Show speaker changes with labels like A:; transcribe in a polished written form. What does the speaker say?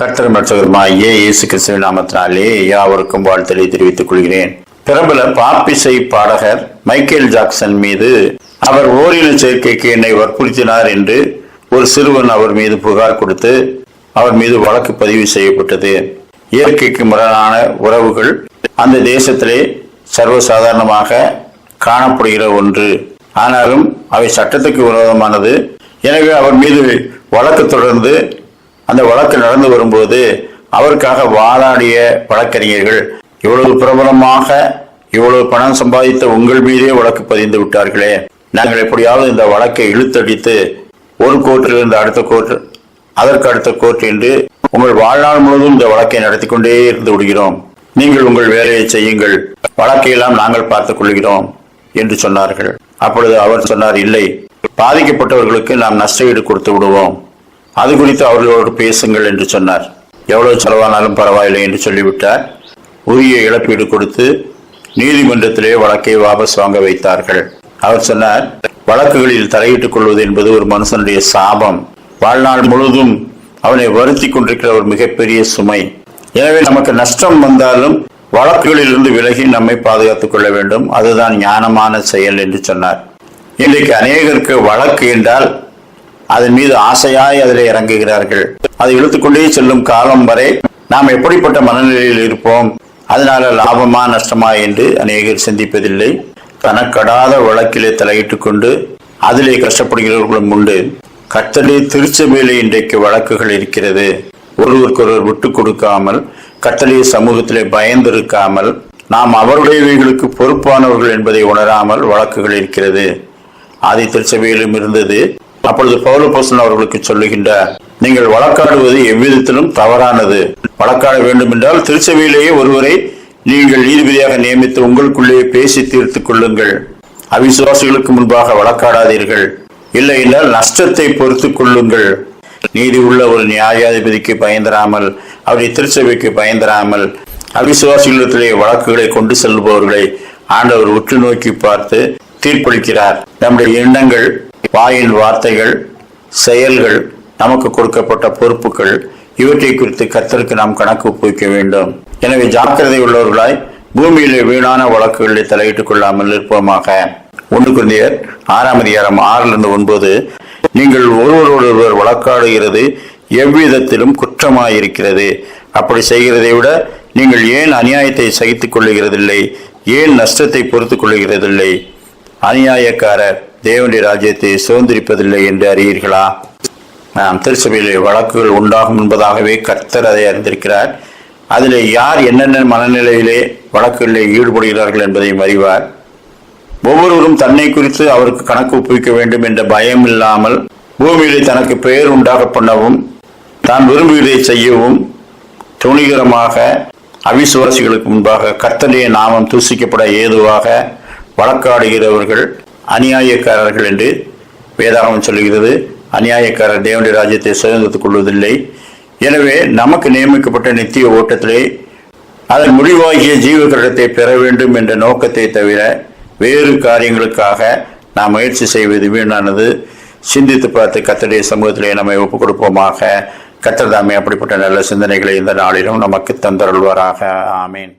A: கர்த்தரும் இரட்சகருமாகிய இயேசு கிறிஸ்துவின் நாமத்தினாலே யாவருக்கும் வாழ்த்தலை தெரிவித்துக் கொள்கிறேன். பிரபல பாப்பிசை பாடகர் மைக்கேல் ஜாக்சன் மீது அவர் ஓரின சேர்க்கைக்கு என்னை வற்புறுத்தினார் என்று ஒரு சிறுவன் அவர் மீது புகார் கொடுத்து அவர் மீது வழக்கு பதிவு செய்யப்பட்டது. இயற்கைக்கு முரணான உறவுகள் அந்த தேசத்திலே சர்வசாதாரணமாக காணப்படுகிற ஒன்று. ஆனாலும் அவை சட்டத்துக்கு விரோதமானது. எனவே அவர் மீது வழக்கு தொடர்ந்து அந்த வழக்கு நடந்து வரும்போது அவருக்காக வாதாடிய வழக்கறிஞர்கள் இவ்வளவு பிரபலமாக இவ்வளவு பணம் சம்பாதித்த உங்கள் மீதே வழக்கு பதிந்து விட்டார்களே, நாங்கள் எப்படியாவது இந்த வழக்கை இழுத்தடித்து ஒரு கோர்ட்டிலிருந்து அடுத்த கோர்ட், அதற்கு அடுத்த கோர்ட் என்று உங்கள் வாழ்நாள் முழுவதும் இந்த வழக்கை நடத்தி கொண்டே இருந்து விடுகிறோம். நீங்கள் உங்கள் வேலையை செய்யுங்கள், வழக்கையெல்லாம் நாங்கள் பார்த்துக் கொள்கிறோம் என்று சொன்னார்கள். அப்பொழுது அவர் சொன்னார், இல்லை, பாதிக்கப்பட்டவர்களுக்கு நாம் நஷ்டஈடு கொடுத்து விடுவோம், அது குறித்து அவர்களோடு பேசுங்கள் என்று சொன்னார். எவ்வளவு செலவானாலும் பரவாயில்லை என்று சொல்லிவிட்டார். உரிய இழப்பீடு கொடுத்து நீதிமன்றத்திலே வழக்கை வாபஸ் வாங்க வைத்தார்கள். அவர் சொன்னார், வழக்குகளில் தலையிட்டுக் கொள்வது என்பது ஒரு மனுஷனுடைய சாபம், வாழ்நாள் முழுவதும் அவனை வருத்தி கொண்டிருக்கிற ஒரு மிகப்பெரிய சுமை. எனவே நமக்கு நஷ்டம் வந்தாலும் வழக்குகளில் இருந்து விலகி நம்மை பாதுகாத்துக் கொள்ள வேண்டும், அதுதான் ஞானமான செயல் என்று சொன்னார். இன்றைக்கு அநேகருக்கு வழக்கு என்றால் அதன் மீது ஆசையாய் அதில் இறங்குகிறார்கள். அதை இழுத்துக்கொண்டே செல்லும் காலம் வரை நாம் எப்படிப்பட்ட மனநிலையில் இருப்போம், அதனால லாபமா நஷ்டமா என்று அநேகர் சிந்திப்பதில்லை. கணக்கடாத வழக்கிலே தலையிட்டுக் கொண்டு அதிலே கஷ்டப்படுகிறவர்களும் உண்டு. கர்த்தருடைய திருச்சபையிலே இன்றைக்கு வழக்குகள் இருக்கிறது. ஒருவருக்கொருவர் விட்டு கொடுக்காமல், கர்த்தருடைய சமூகத்திலே பயந்திருக்காமல், நாம் அவருடையவைகளுக்கு பொறுப்பானவர்கள் என்பதை உணராமல் வழக்குகள் இருக்கிறது. ஆதி திருச்சபையிலும் இருந்தது. அப்பொழுது பவுல் அப்போஸ்தலன் அவர்களுக்கு சொல்லுகின்றார், நீங்கள் வழக்காடுவது எவ்விதத்திலும் தவறானது. வழக்காட வேண்டும் என்றால் திருச்சபையிலேயே ஒருவரை நீங்கள் நீதிபதியாக நியமித்து உங்களுக்குள்ளேயே பேசி தீர்த்துக் கொள்ளுங்கள். அவிசுவாசிகளுக்கு முன்பாக வழக்காடாதீர்கள். இல்லை என்றால் நஷ்டத்தை பொறுத்துக் கொள்ளுங்கள். நீதி உள்ள ஒரு நியாயாதிபதிக்கு பயந்தராமல், அவருடைய திருச்சபைக்கு பயந்தராமல், அவிசுவாசிகளிடத்திலே வழக்குகளை கொண்டு செல்பவர்களை ஆண்டவர் உற்று நோக்கி பார்த்து தீர்ப்பளிக்கிறார். நம்முடைய எண்ணங்கள், வாயின் வார்த்தைகள், செயல்கள், நமக்கு கொடுக்கப்பட்ட பொறுப்புகள், இவற்றை குறித்து கர்த்தருக்கு நாம் கணக்கு ஒப்புவிக்க வேண்டும். எனவே ஜாக்கிரதை உள்ளவர்களாய் பூமியிலே வீணான வழக்குகளில் தலையிட்டுக் கொள்ளாமல் இருப்போமாக. 1 கொரிந்தியர் 6:6-9, நீங்கள் ஒருவரோடொருவர் வழக்காடுகிறது எவ்விதத்திலும் குற்றமாயிருக்கிறது. அப்படி செய்கிறதை விட நீங்கள் ஏன் அநியாயத்தை சகித்துக் கொள்ளுகிறதில்லை, ஏன் நஷ்டத்தை பொறுத்துக் கொள்ளுகிறதில்லை? அநியாயக்காரர் தேவனுடைய ராஜ்யத்தை சுதந்திரிப்பதில்லை என்று அறியீர்களா? நாம் திருச்சபையிலே வழக்குகள் உண்டாகும் என்பதாகவே கர்த்தர் அதை அறிந்திருக்கிறார். அதில் யார் என்னென்ன மனநிலையிலே வழக்குகளிலே ஈடுபடுகிறார்கள் என்பதையும் அறிவார். ஒவ்வொருவரும் தன்னை குறித்து அவருக்கு கணக்கு ஒப்புவிக்க வேண்டும் என்ற பயம் இல்லாமல் பூமியிலே தனக்கு பெயர் உண்டாக பண்ணவும், தான் விரும்புவதை செய்யவும் துணிகரமாக அவிசுவாசிகளுக்கு முன்பாக கர்த்தருடைய நாமம் தூசிக்கப்பட ஏதுவாக வழக்காடுகிறவர்கள் அநியாயக்காரர்கள் என்று வேதாகமம் சொல்லுகிறது. அநியாயக்காரர் தேவனுடைய ராஜ்யத்தை சுதந்திரத்துக் கொள்வதில்லை. எனவே நமக்கு நியமிக்கப்பட்ட நித்திய ஓட்டத்திலே அதன் முடிவாகிய ஜீவகிரகத்தை பெற வேண்டும் என்ற நோக்கத்தை தவிர வேறு காரியங்களுக்காக நாம் முயற்சி செய்வது வீணானது. சிந்தித்து பார்த்து கர்த்தருடைய சமூகத்திலே நம்மை ஒப்புக் கொடுப்போமாக. கர்த்தர் தாமே அப்படிப்பட்ட நல்ல சிந்தனைகளை இந்த நாளிலும் நமக்கு தந்தருள்வாராக. ஆமேன்.